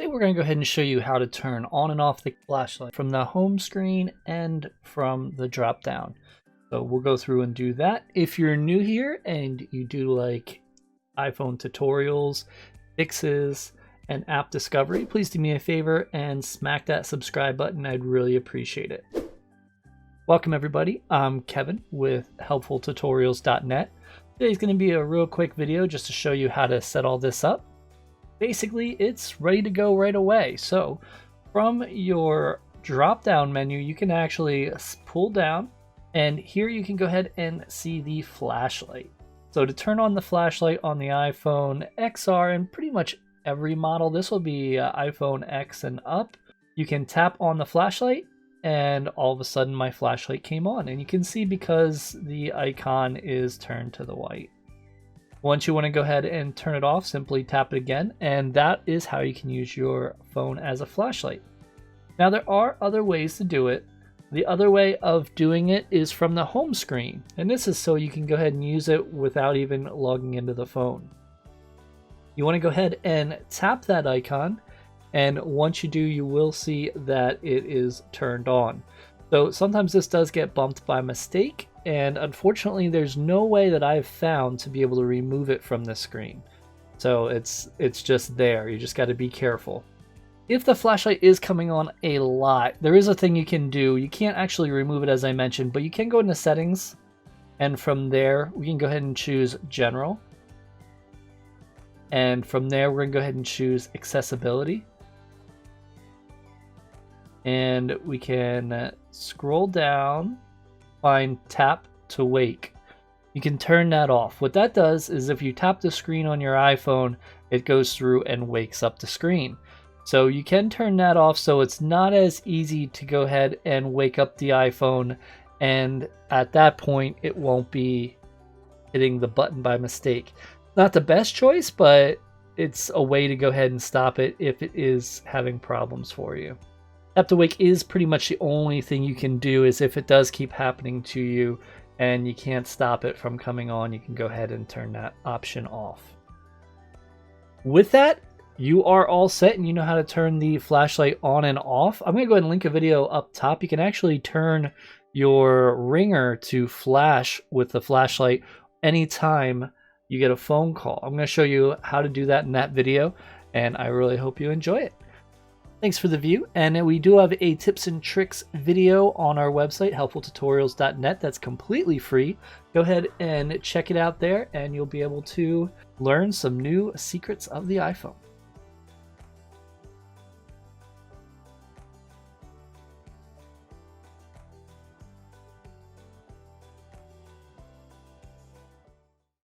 Today we're going to go ahead and show you how to turn on and off the flashlight from the home screen and from the drop down. So we'll go through and do that. If you're new here and you do like iPhone tutorials, fixes, and app discovery, please do me a favor and smack that subscribe button. I'd really appreciate it. Welcome everybody. I'm Kevin with helpfultutorials.net. Today's going to be a real quick video just to show you how to set all this up. Basically, it's ready to go right away. So from your drop down menu, you can actually pull down, and here you can go ahead and see the flashlight. So to turn on the flashlight on the iPhone XR and pretty much every model, this will be iPhone X and up, you can tap on the flashlight and all of a sudden my flashlight came on, and you can see because the icon is turned to the white. Once you want to go ahead and turn it off, simply tap it again, and that is how you can use your phone as a flashlight. Now there are other ways to do it. The other way of doing it is from the home screen, and this is so you can go ahead and use it without even logging into the phone. You want to go ahead and tap that icon, and once you do, you will see that it is turned on. So sometimes this does get bumped by mistake, and unfortunately there's no way that I've found to be able to remove it from the screen. So it's just there. You just got to be careful. If the flashlight is coming on a lot, there is a thing you can do. You can't actually remove it as I mentioned, but you can go into settings, and from there we can go ahead and choose general. And from there we're going to go ahead and choose accessibility. And we can scroll down, find tap to wake. You can turn that off. What that does is if you tap the screen on your iPhone, it goes through and wakes up the screen. So you can turn that off so it's not as easy to go ahead and wake up the iPhone, and at that point it won't be hitting the button by mistake. Not the best choice, but it's a way to go ahead and stop it if it is having problems for you. Tap to wake is pretty much the only thing you can do. Is if it does keep happening to you and you can't stop it from coming on, you can go ahead and turn that option off. With that, you are all set and you know how to turn the flashlight on and off. I'm going to go ahead and link a video up top. You can actually turn your ringer to flash with the flashlight anytime you get a phone call. I'm going to show you how to do that in that video, and I really hope you enjoy it. Thanks for the view, and we do have a tips and tricks video on our website, helpfultutorials.net, that's completely free. Go ahead and check it out there, and you'll be able to learn some new secrets of the iPhone.